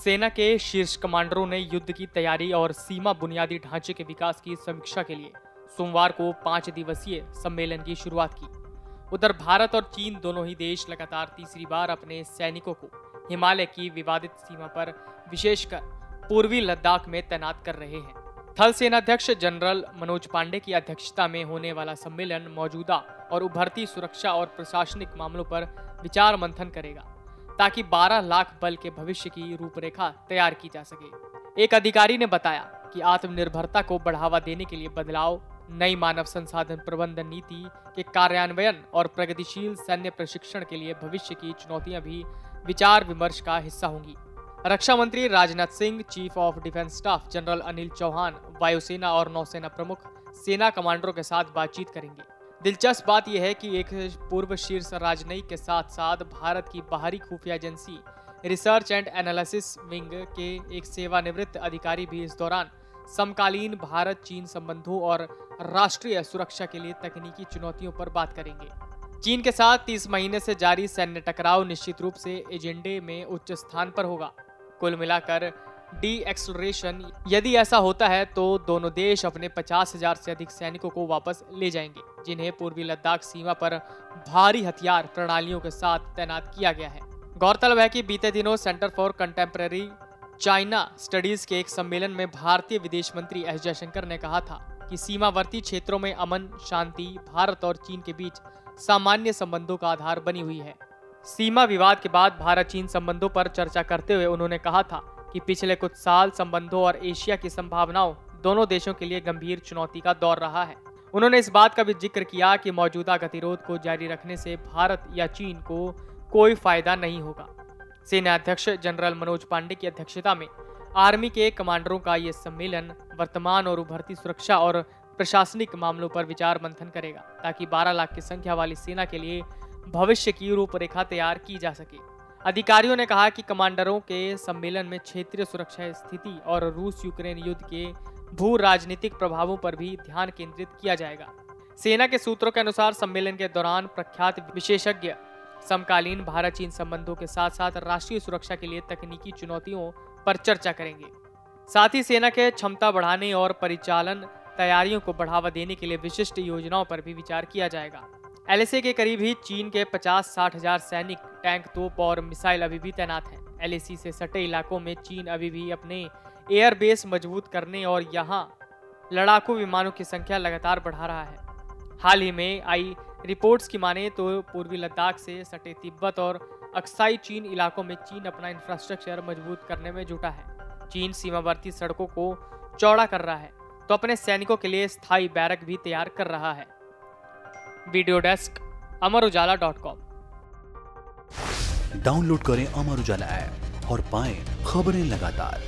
सेना के शीर्ष कमांडरों ने युद्ध की तैयारी और सीमा बुनियादी ढांचे के विकास की समीक्षा के लिए सोमवार को 5 दिवसीय सम्मेलन की शुरुआत की। उधर भारत और चीन दोनों ही देश लगातार तीसरी बार अपने सैनिकों को हिमालय की विवादित सीमा पर विशेषकर पूर्वी लद्दाख में तैनात कर रहे हैं। थल सेनाध्यक्ष जनरल मनोज पांडे की अध्यक्षता में होने वाला सम्मेलन मौजूदा और उभरती सुरक्षा और प्रशासनिक मामलों पर विचार मंथन करेगा, ताकि 12 लाख बल के भविष्य की रूपरेखा तैयार की जा सके। एक अधिकारी ने बताया कि आत्मनिर्भरता को बढ़ावा देने के लिए बदलाव, नई मानव संसाधन प्रबंधन नीति के कार्यान्वयन और प्रगतिशील सैन्य प्रशिक्षण के लिए भविष्य की चुनौतियां भी विचार विमर्श का हिस्सा होंगी। रक्षा मंत्री Rajnath Singh, chief of defence staff general Anil Chauhan, वायुसेना और नौसेना प्रमुख सेना कमांडरों के साथ बातचीत करेंगे। दिलचस्प बात यह है कि एक पूर्व शीर्ष राजनयिक के साथ साथ भारत की बाहरी खुफिया agency research and analysis wing के एक सेवानिवृत्त अधिकारी भी इस दौरान समकालीन भारत चीन संबंधों और राष्ट्रीय सुरक्षा के लिए तकनीकी चुनौतियों पर बात करेंगे। चीन के साथ 30 महीने से जारी सैन्य टकराव निश्चित रूप से एजेंडे में उच्च स्थान पर होगा। कुल मिलाकर डी एक्सलरेशन, यदि ऐसा होता है तो दोनों देश अपने 50,000 से अधिक सैनिकों को वापस ले जाएंगे, जिन्हें पूर्वी लद्दाख सीमा पर भारी हथियार प्रणालियों के साथ तैनात किया गया है। गौरतलब है कि बीते दिनों centre for contemporary China studies के एक सम्मेलन में भारतीय विदेश मंत्री एस जयशंकर ने कहा था कि सीमावर्ती क्षेत्रों में अमन शांति भारत और चीन के बीच सामान्य संबंधों का आधार बनी हुई है। सीमा विवाद के बाद भारत चीन संबंधों पर चर्चा करते हुए उन्होंने कहा था कि पिछले कुछ साल संबंधों और एशिया की संभावनाओं दोनों देशों के लिए गंभीर चुनौती का दौर रहा है। उन्होंने इस बात का भी जिक्र किया कि मौजूदा गतिरोध को जारी रखने से भारत या चीन को कोई फायदा नहीं होगा। सेना अध्यक्ष जनरल मनोज पांडे की अध्यक्षता में आर्मी के कमांडरों का यह सम्मेलन वर्तमान और उभरती सुरक्षा और प्रशासनिक मामलों पर विचार मंथन करेगा, ताकि 12 लाख की संख्या वाली सेना के लिए भविष्य की रूपरेखा तैयार की जा सके। अधिकारियों ने कहा कि कमांडरों के सम्मेलन में क्षेत्रीय सुरक्षा स्थिति और रूस यूक्रेन युद्ध के भू राजनीतिक प्रभावों पर भी ध्यान केंद्रित किया जाएगा। सेना के सूत्रों के अनुसार सम्मेलन के दौरान प्रख्यात विशेषज्ञ समकालीन भारत चीन संबंधों के साथ साथ राष्ट्रीय सुरक्षा के लिए तकनीकी चुनौतियों पर चर्चा करेंगे। साथ ही सेना के क्षमता बढ़ाने और परिचालन तैयारियों को बढ़ावा देने के लिए विशिष्ट योजनाओं पर भी विचार किया जाएगा। एलएसी के करीब ही चीन के 50-60 हजार सैनिक, टैंक, तोप और मिसाइल अभी भी तैनात हैं। एलएसी से सटे इलाकों में चीन अभी भी अपने एयरबेस मजबूत करने और यहां लड़ाकू विमानों की संख्या लगातार बढ़ा रहा है। हाल ही में आई रिपोर्ट्स की माने तो पूर्वी लद्दाख से सटे तिब्बत और अक्साई चीन इलाकों में चीन अपना इंफ्रास्ट्रक्चर मजबूत करने में जुटा है। चीन सीमावर्ती सड़कों को चौड़ा कर रहा है तो अपने सैनिकों के लिए स्थायी बैरक भी तैयार कर रहा है। Video desk amarujala.com। डाउनलोड करें अमर उजाला ऐप और पाएं खबरें लगातार।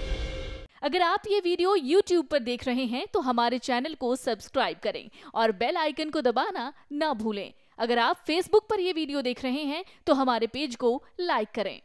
अगर आप ये वीडियो YouTube पर देख रहे हैं तो हमारे चैनल को सब्सक्राइब करें और बेल आइकन को दबाना ना भूलें। अगर आप Facebook पर ये वीडियो देख रहे हैं तो हमारे पेज को लाइक करें।